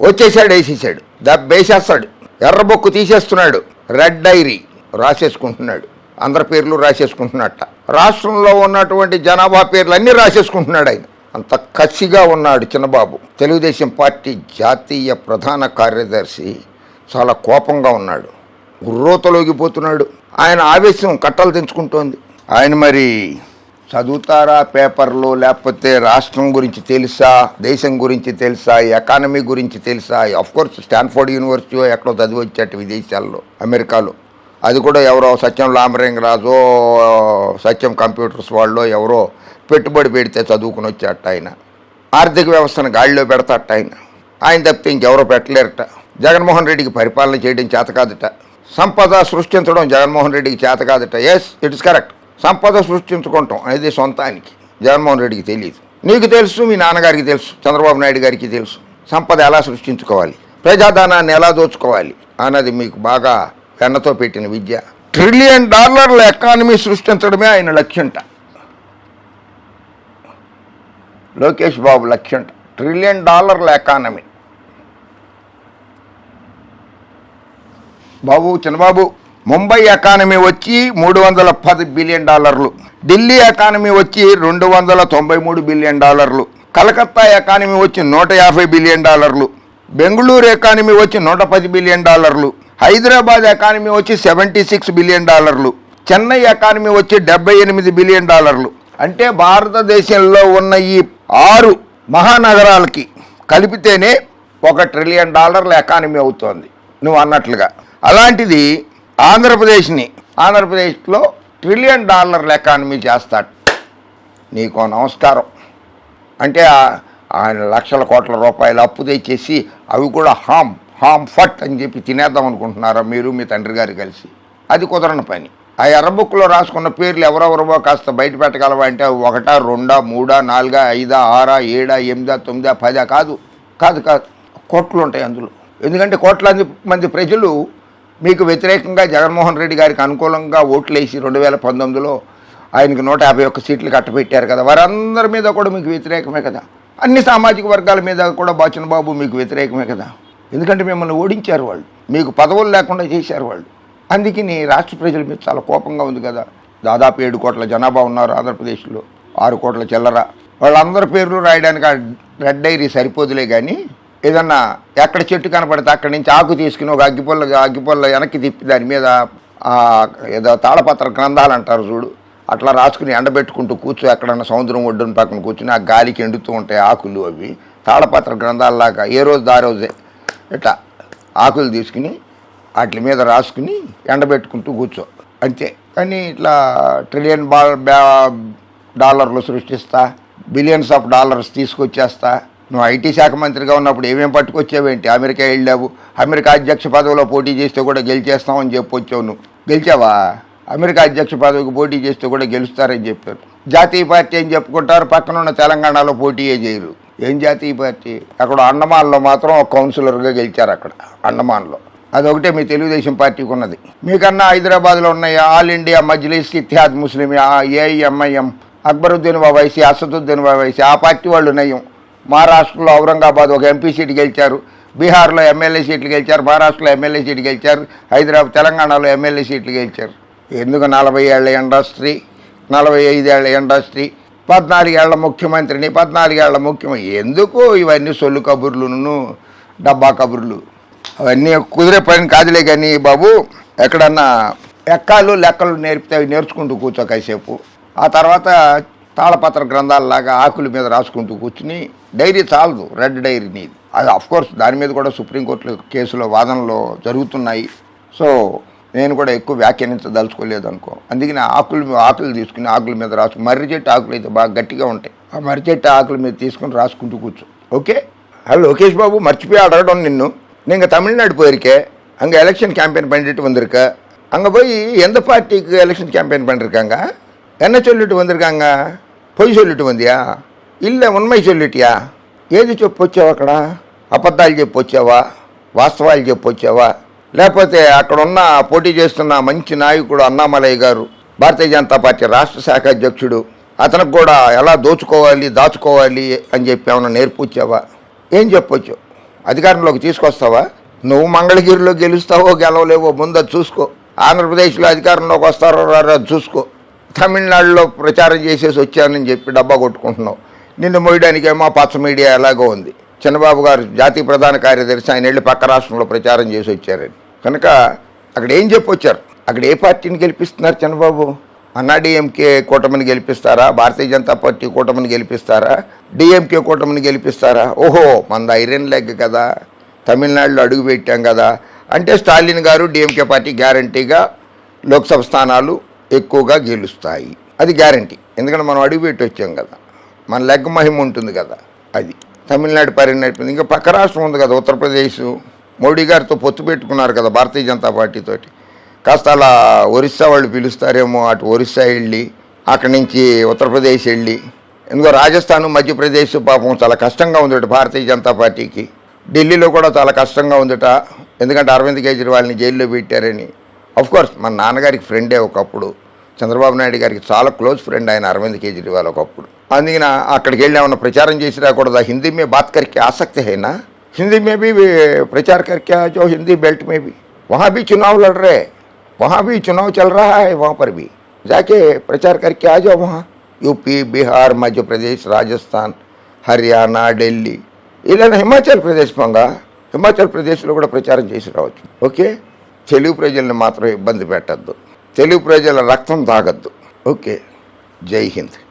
వచ్చేసాడు, వేసేసాడు, దబ్బేసేస్తాడు, ఎర్రబొక్కు తీసేస్తున్నాడు, red dairy రాసేసుకుంటున్నాడు, అందరి పేర్లు రాసేసుకుంటున్నట్ట, రాష్ట్రంలో ఉన్నటువంటి జనాభా పేర్లు అన్నీ రాసేసుకుంటున్నాడు. ఆయన అంత కసిగా ఉన్నాడు చిన్నబాబు. తెలుగుదేశం పార్టీ జాతీయ ప్రధాన కార్యదర్శి చాలా కోపంగా ఉన్నాడు, గుర్రోతలోగిపోతున్నాడు. ఆయన ఆవేశం కట్టలు తెంచుకుంటోంది. ఆయన మరి చదువుతారా పేపర్లో, లేకపోతే రాష్ట్రం గురించి తెలుసా, దేశం గురించి తెలుసా, ఎకానమీ గురించి తెలుసా? అఫ్కోర్స్ స్టాన్ఫోర్డ్ యూనివర్సిటీ ఎక్కడో చదివి వచ్చాట విదేశాల్లో, అమెరికాలో. అది కూడా ఎవరో సత్యం రామలింగరాజు, సత్యం కంప్యూటర్స్ వాళ్ళు ఎవరో పెట్టుబడి పెడితే చదువుకుని వచ్చాట. ఆయన ఆర్థిక వ్యవస్థను గాడిలో పెడతాట. ఆయన తప్పితే ఇంకెవరో పెట్టలేరట. జగన్మోహన్ రెడ్డికి పరిపాలన చేయడం చేత కాదట, సంపద సృష్టించడం జగన్మోహన్ రెడ్డికి చేత కాదట. Yes, it is correct. సంపద సృష్టించుకుంటాం అనేది సొంతానికి జగన్మోహన్ రెడ్డికి తెలియదు. నీకు తెలుసు, మీ నాన్నగారికి తెలుసు, చంద్రబాబు నాయుడు గారికి తెలుసు. సంపద ఎలా సృష్టించుకోవాలి, ప్రజాధనాన్ని ఎలా దోచుకోవాలి అన్నది మీకు బాగా వెన్నతో పెట్టిన విద్య. $1 ట్రిలియన్ ఎకానమీ సృష్టించడమే ఆయన లక్ష్యంట, లోకేష్ బాబు లక్ష్యంట. $1 trillion economy. బాబు, చిన్నబాబు, ముంబై ఎకానమీ వచ్చి $310 బిలియన్, ఢిల్లీ ఎకానమీ వచ్చి $293 బిలియన్, కలకత్తా ఎకానమీ వచ్చి $150 బిలియన్, బెంగళూరు ఎకానమీ వచ్చి $110 బిలియన్, హైదరాబాద్ ఎకానమీ వచ్చి $76 బిలియన్, చెన్నై ఎకానమీ వచ్చి $78 బిలియన్. అంటే భారతదేశంలో ఉన్న ఈ 6 మహానగరాలకి కలిపితేనే $1 ట్రిలియన్ ఎకానమీ అవుతోంది నువ్వు అన్నట్లుగా. అలాంటిది ఆంధ్రప్రదేశ్లో $1 ట్రిలియన్ ఎకానమీ చేస్తాడు. నీకో నమస్కారం. అంటే ఆయన లక్షల కోట్ల రూపాయలు అప్పు తెచ్చేసి అవి కూడా హామ్ ఫట్ అని చెప్పి తినేద్దాం అనుకుంటున్నారా మీరు, మీ తండ్రి గారు కలిసి? అది కుదరని పని. ఆ ఎర్రబుక్లో రాసుకున్న పేర్లు ఎవరెవరో కాస్త బయట పెట్టగలవా అంటే 1, 2, 3, 4, 5, 6, 7, 8, 9, 10 కాదు, కోట్లు ఉంటాయి అందులో. ఎందుకంటే కోట్లాది మంది ప్రజలు మీకు వ్యతిరేకంగా జగన్మోహన్ రెడ్డి గారికి అనుకూలంగా ఓట్లేసి 2019లో ఆయనకు 151 సీట్లు కట్టబెట్టారు కదా, వారందరి మీద కూడా మీకు వ్యతిరేకమే కదా. అన్ని సామాజిక వర్గాల మీద కూడా బాబు మీకు వ్యతిరేకమే కదా. ఎందుకంటే మిమ్మల్ని ఓడించారు వాళ్ళు, మీకు పదవులు లేకుండా చేశారు వాళ్ళు. అందుకని రాష్ట్ర ప్రజల మీద చాలా కోపంగా ఉంది కదా. దాదాపు 7 కోట్ల జనాభా ఉన్నారు ఆంధ్రప్రదేశ్లో, 6 కోట్ల చిల్లర. వాళ్ళందరి పేర్లు రాయడానికి ఆ రెడ్ డైరీ సరిపోదులే. కానీ ఏదన్నా ఎక్కడ చెట్టు కనపడితే అక్కడి నుంచి ఆకు తీసుకుని ఒక అగ్గిపొల్ల వెనక్కి తిప్పి దాని మీద ఏదో తాళపత్ర గ్రంథాలు అంటారు చూడు, అట్లా రాసుకుని ఎండబెట్టుకుంటూ కూర్చో. ఎక్కడన్నా సముద్రం ఒడ్డున పక్కన కూర్చుని ఆ గాలికి ఎండుతూ ఉంటాయి ఆకులు. అవి తాళపత్ర గ్రంథాలలాగా ఏ రోజు ఆ రోజే ఇట్లా ఆకులు తీసుకుని వాటి మీద రాసుకుని ఎండబెట్టుకుంటూ కూర్చో అంతే. కానీ ఇట్లా $1 ట్రిలియన్ సృష్టిస్తా, బిలియన్స్ ఆఫ్ డాలర్స్ తీసుకొచ్చేస్తా. నువ్వు ఐటీ శాఖ మంత్రిగా ఉన్నప్పుడు ఏమేమి పట్టుకొచ్చావేంటి? అమెరికా వెళ్ళావు, అమెరికా అధ్యక్ష పదవిలో పోటీ చేస్తే కూడా గెలిచేస్తామని చెప్పొచ్చావు. నువ్వు గెలిచావా? అమెరికా అధ్యక్ష పదవికి పోటీ చేస్తే కూడా గెలుస్తారని చెప్పారు. జాతీయ పార్టీ అని చెప్పుకుంటారు, పక్కన ఉన్న తెలంగాణలో పోటీయే చేయరు. ఏం జాతీయ పార్టీ? అక్కడ అండమాన్లో మాత్రం ఒక కౌన్సిలర్గా గెలిచారు. అక్కడ అండమాన్లో అదొకటే మీ తెలుగుదేశం పార్టీకి ఉన్నది. మీకన్నా హైదరాబాద్లో ఉన్నాయి ఆల్ ఇండియా మజ్లిస్ ఇత్తిహాద్ ముస్లిం, ఏఐఎంఐఎం, అక్బరుద్దీన్ ఓవైసీ, అసదుద్దీన్ ఓవైసీ, ఆ పార్టీ వాళ్ళు నయం. మహారాష్ట్రలో ఔరంగాబాద్ ఒక ఎంపీ సీటు గెలిచారు, బీహార్లో ఎమ్మెల్యే సీట్లు గెలిచారు, మహారాష్ట్రలో ఎమ్మెల్యే సీటు గెలిచారు, తెలంగాణలో ఎమ్మెల్యే సీట్లు గెలిచారు. ఎందుకు 40 ఏళ్ల ఇండస్ట్రీ, 45 ఏళ్ల ఇండస్ట్రీ, 14 ఏళ్ల ముఖ్యమంత్రిని, 14 ఏళ్ల ముఖ్యమంత్రి, ఎందుకు ఇవన్నీ సొల్లు కబుర్లును డబ్బా కబుర్లు? అవన్నీ కుదిరే పని కాదులే. కానీ బాబు, ఎక్కడన్నా ఎక్కాలు లెక్కలు నేర్పితే అవి నేర్చుకుంటూ కూర్చో కాసేపు. ఆ తర్వాత తాళపత్ర గ్రంథాలలాగా ఆకుల మీద రాసుకుంటూ కూర్చుని డైరీ చాలదు, రెడ్ డైరీ నీది. అది అఫ్కోర్స్ దాని మీద కూడా సుప్రీంకోర్టులో కేసులో వాదనలు జరుగుతున్నాయి. సో నేను కూడా ఎక్కువ వ్యాఖ్యానించదలుచుకోలేదు అనుకో. అందుకని ఆకులు తీసుకుని ఆకుల మీద రాసు. మర్రి చెట్టు ఆకులు అయితే బాగా గట్టిగా ఉంటాయి. ఆ మర్రి చెట్టు ఆకుల మీద తీసుకుని రాసుకుంటూ కూర్చో. ఓకే? హలో లోకేష్ బాబు, మర్చిపోయి అడగడం నిన్ను. நீங்கள் தமிழ்நாடு போயிருக்கேன், அங்கே எலெக்ஷன் கேம்பெயின் பண்ணிட்டு வந்திருக்க. அங்கே போய் எந்த பார்ட்டிக்கு எலெக்ஷன் கேம்பெயின் பண்ணிருக்காங்க, என்ன சொல்லிட்டு வந்திருக்காங்க? பொய் சொல்லிட்டு வந்தியா, இல்லை உண்மை சொல்லிட்டியா? ఏది చెప్పొచ్చావా? అక్కడ అబద్ధాలు చెప్పొచ్చావా, వాస్తవాలు చెప్పొచ్చావా? లేకపోతే అక్కడున్న పోటీ చేస్తున్న మంచి నాయకుడు అన్నామలయ్య గారు, భారతీయ జనతా పార్టీ రాష్ట్ర శాఖ అధ్యక్షుడు, అతనికి కూడా ఎలా దోచుకోవాలి దాచుకోవాలి అని చెప్పి ఏమన్నా నేర్పుచ్చావా? ఏం చెప్పొచ్చు? అధికారంలోకి తీసుకొస్తావా? నువ్వు మంగళగిరిలో గెలుస్తావో గెలవలేవో ముందు అది చూసుకో. ఆంధ్రప్రదేశ్లో అధికారంలోకి వస్తారో రారో అది చూసుకో. తమిళనాడులో ప్రచారం చేసేసి వచ్చానని చెప్పి డబ్బా కొట్టుకుంటున్నావు. నిన్ను మోయడానికేమో పచ్చ మీడియా ఎలాగో ఉంది. చంద్రబాబు గారు జాతీయ ప్రధాన కార్యదర్శి, ఆయన వెళ్ళి పక్క రాష్ట్రంలో ప్రచారం చేసి వచ్చారని. కనుక అక్కడ ఏం చెప్పొచ్చారు? అక్కడ ఏ పార్టీని గెలిపిస్తున్నారు చంద్రబాబు? అన్నా డిఎంకే కూటమిని గెలిపిస్తారా? భారతీయ జనతా పార్టీ కూటమిని గెలిపిస్తారా? డిఎంకే కూటమిని గెలిపిస్తారా? ఓహో, మనది ఐరన్ లెగ్ కదా, తమిళనాడులో అడుగు పెట్టాం కదా అంటే స్టాలిన్ గారు డిఎంకే పార్టీ గ్యారంటీగా లోక్సభ స్థానాలు ఎక్కువగా గెలుస్తాయి. అది గ్యారంటీ. ఎందుకంటే మనం అడుగు పెట్టి వచ్చాం కదా, మన లెగ్ మహిమ ఉంటుంది కదా. అది తమిళనాడు పరిణిపోయింది. ఇంకా పక్క రాష్ట్రం ఉంది కదా ఉత్తరప్రదేశ్, మోడీ గారితో పొత్తు పెట్టుకున్నారు కదా భారతీయ జనతా పార్టీతోటి. కాస్త అలా ఒరిస్సా వాళ్ళు పిలుస్తారేమో, అటు ఒరిస్సా వెళ్ళి అక్కడి నుంచి ఉత్తరప్రదేశ్ వెళ్ళి, ఎందుకో రాజస్థాన్ మధ్యప్రదేశ్ పాపం చాలా కష్టంగా ఉందట భారతీయ జనతా పార్టీకి. ఢిల్లీలో కూడా చాలా కష్టంగా ఉందట, ఎందుకంటే అరవింద్ కేజ్రీవాల్ని జైల్లో పెట్టారని. కోర్స్ మన నాన్నగారికి ఫ్రెండే ఒకప్పుడు, చంద్రబాబు నాయుడు గారికి చాలా క్లోజ్ ఫ్రెండ్ ఆయన అరవింద్ కేజ్రీవాల్ ఒకప్పుడు. అందుకని అక్కడికి వెళ్ళి ఏమన్నా ప్రచారం చేసి రాకూడదా? హిందీ మే బాత్ करके आ सकते हैं ना, हिंदी में भी प्रचार करके आ जाओ, हिंदी बेल्ट में भी वहाँ भी चुनाव लड़ रहे, वहाँ भी चुनाव चल रहा है, वहाँ पर भी जाके प्रचार करके आ जाओ. वहाँ यूपी, बिहार, मध्य प्रदेश, राजस्थान, హర్యానా, ఢిల్లీ, ఇలా హిమాచల్ ప్రదేశ్ పంగా, హిమాచల్ ప్రదేశ్లో కూడా ప్రచారం చేసి రావచ్చు. ఓకే, తెలుగు ప్రజల్ని మాత్రం ఇబ్బంది పెట్టద్దు, తెలుగు ప్రజల రక్తం తాగద్దు. ఓకే, జై హింద్.